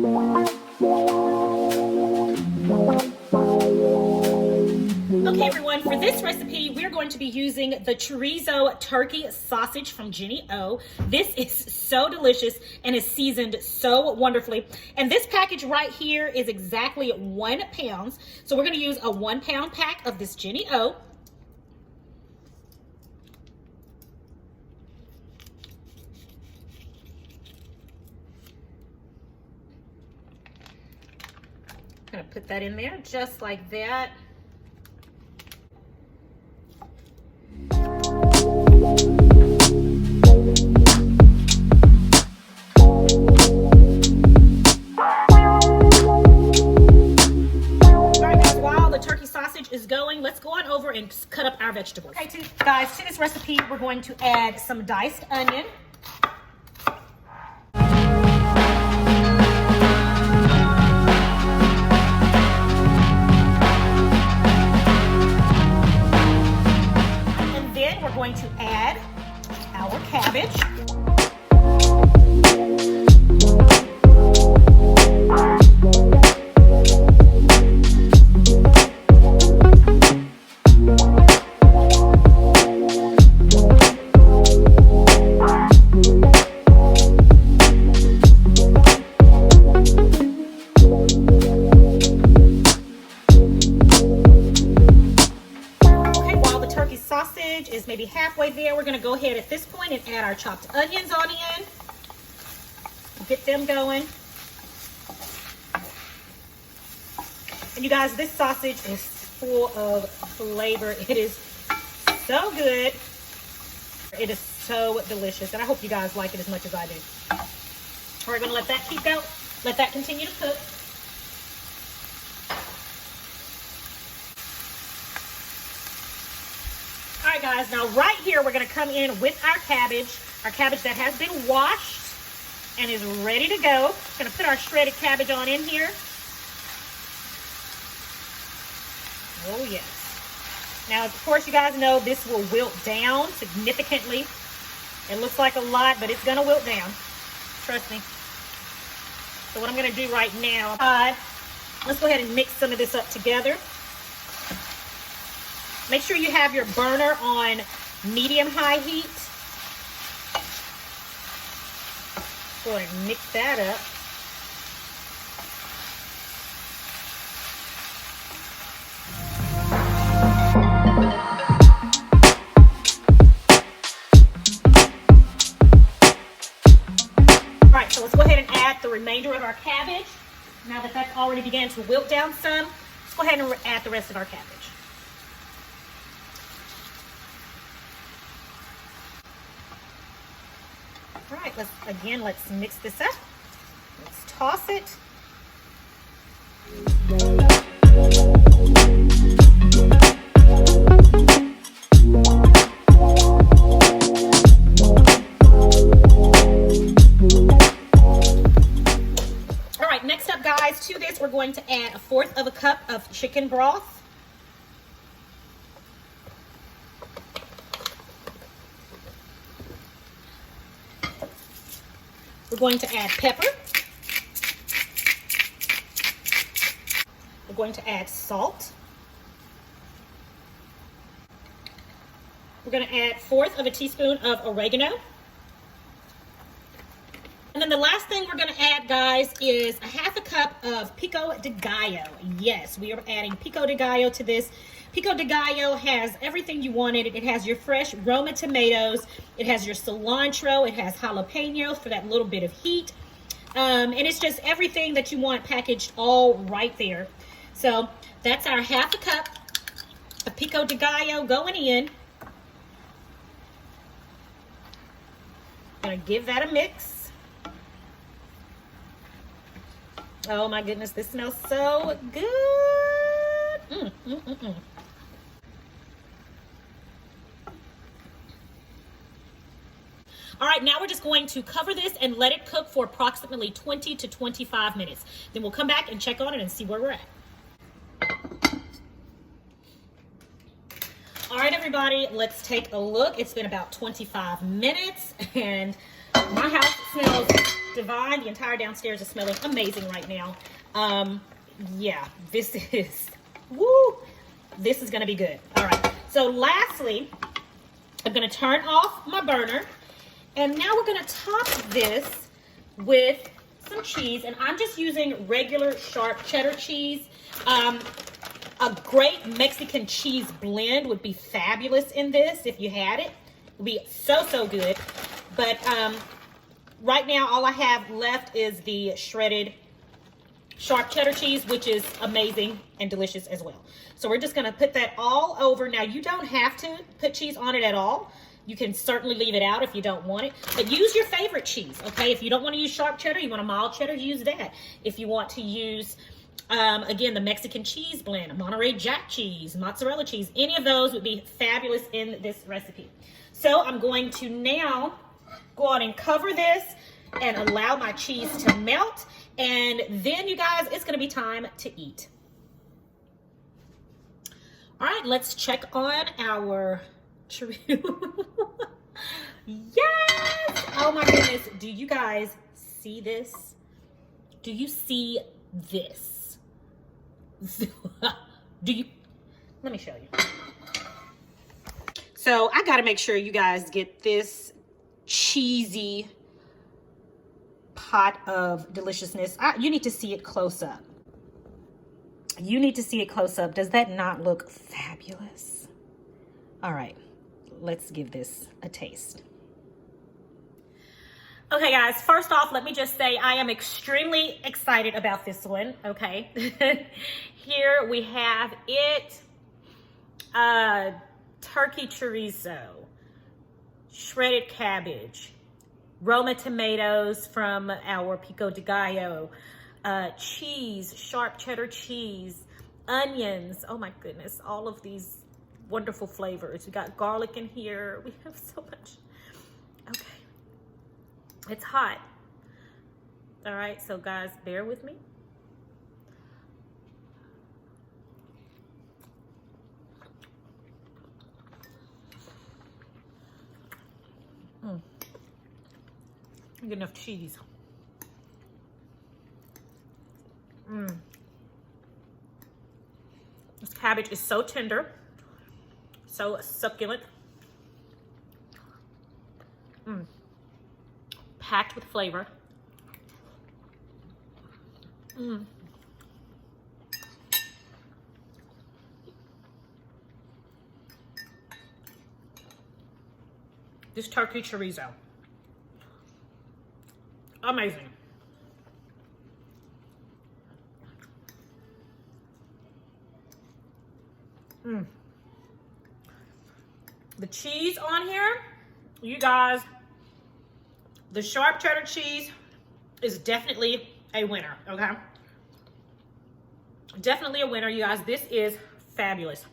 Okay everyone, for this recipe, we're going to be using the chorizo turkey sausage from Jenny O. This is so delicious and is seasoned so wonderfully. And this package right here is exactly 1 pound. So we're gonna use a 1 pound pack of this Jenny O. Gonna put that in there just like that. Is going, let's go on over and cut up our vegetables. Okay, guys, to this recipe, we're going to add some diced onion. And then we're going to add our cabbage. Is maybe halfway there. We're going to go ahead at this point and add our chopped onions on in. Get them going. And you guys, this sausage is full of flavor. It is so good. It is so delicious. And I hope you guys like it as much as I do. We're going to let that keep out. Let that continue to cook. All right, guys, now right here, we're gonna come in with our cabbage that has been washed and is ready to go. Gonna put our shredded cabbage on in here. Oh, yes. Now, of course, you guys know this will wilt down significantly. It looks like a lot, but it's gonna wilt down. Trust me. So what I'm gonna do right now, let's go ahead and mix some of this up together. Make sure you have your burner on medium-high heat. Go ahead and mix that up. All right, so let's go ahead and add the remainder of our cabbage. Now that that's already began to wilt down some, let's go ahead and add the rest of our cabbage. All right, let's mix this up. Let's toss it. All right, next up, guys, to this, we're going to add 1/4 cup of chicken broth. We're going to add pepper. We're going to add salt. We're going to add 1/4 teaspoon of oregano. And then the last thing we're going to add, guys, is 1/2 cup of pico de gallo. Yes, we are adding pico de gallo to this. Pico de gallo has everything you want in it. It has your fresh Roma tomatoes. It has your cilantro. It has jalapenos for that little bit of heat. And it's just everything that you want packaged all right there. So that's our 1/2 cup of pico de gallo going in. Gonna give that a mix. Oh my goodness, this smells so good. All right, now we're just going to cover this and let it cook for approximately 20 to 25 minutes. Then we'll come back and check on it and see where we're at. All right, everybody, let's take a look. It's been about 25 minutes and My house smells divine. The entire downstairs is smelling amazing right now. Yeah, this is, woo, this is gonna be good. All right, so lastly, I'm gonna turn off my burner, and now we're gonna top this with some cheese, and I'm just using regular sharp cheddar cheese. A great Mexican cheese blend would be fabulous in this if you had it. It would be so good. But right now, all I have left is the shredded sharp cheddar cheese, which is amazing and delicious as well. So we're just gonna put that all over. Now, you don't have to put cheese on it at all. You can certainly leave it out if you don't want it, but use your favorite cheese, okay? If you don't want to use sharp cheddar, you want a mild cheddar, use that. If you want to use, again, the Mexican cheese blend, Monterey Jack cheese, mozzarella cheese, any of those would be fabulous in this recipe. So I'm going to now go on and cover this and allow my cheese to melt. And then, you guys, it's gonna be time to eat. All right, let's check on our chorizo. Yes! Oh my goodness, do you guys see this? Do you see this? Do you? Let me show you. So I gotta make sure you guys get this cheesy pot of deliciousness. You need to see it close up. You need to see it close up. Does that not look fabulous? All right, let's give this a taste. Okay, guys, first off, let me just say I am extremely excited about this one, okay? Here we have it, turkey chorizo, shredded cabbage, Roma tomatoes from our pico de gallo, cheese, sharp cheddar cheese, onions. Oh my goodness, all of these wonderful flavors. We got garlic in here. We have so much. Okay, it's hot. All right, so guys, bear with me. Get enough cheese. This cabbage is so tender, so succulent, packed with flavor. This turkey chorizo, amazing. The cheese on here, you guys, the sharp cheddar cheese is definitely a winner, okay? Definitely a winner, you guys. This is fabulous.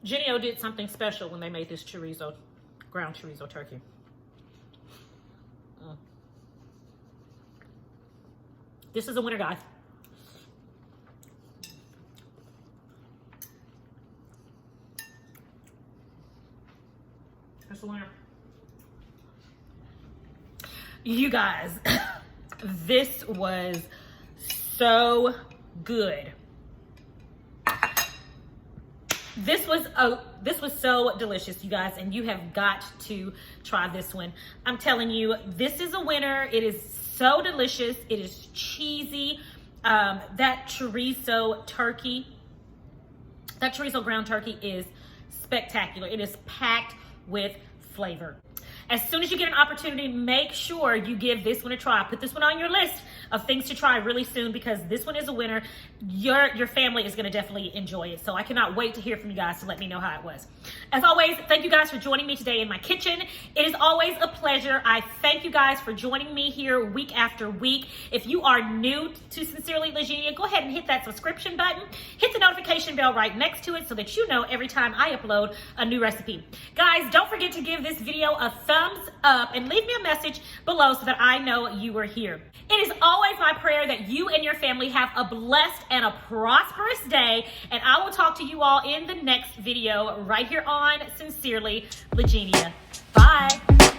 Jenny-O did something special when they made this chorizo, ground chorizo turkey. This is a winner, guys. That's a winner. You guys, this was so good. This was so delicious, you guys, and you have got to try this one. I'm telling you, this is a winner. It is so delicious. It is cheesy. That chorizo turkey, that chorizo ground turkey is spectacular. It is packed with flavor. As soon as you get an opportunity, make sure you give this one a try. Put this one on your list of things to try really soon, because this one is a winner. Your family is going to definitely enjoy it. So I cannot wait to hear from you guys to let me know how it was. As always, thank you guys for joining me today in my kitchen. It is always a pleasure. I thank you guys for joining me here week after week. If you are new to Sincerely Legenia, go ahead and hit that subscription button. Hit the notification bell right next to it so that you know every time I upload a new recipe. Guys, don't forget to give this video a thumbs thumbs up and leave me a message below so that I know you were here. It is always my prayer that you and your family have a blessed and a prosperous day, and I will talk to you all in the next video right here on Sincerely Legenia. Bye.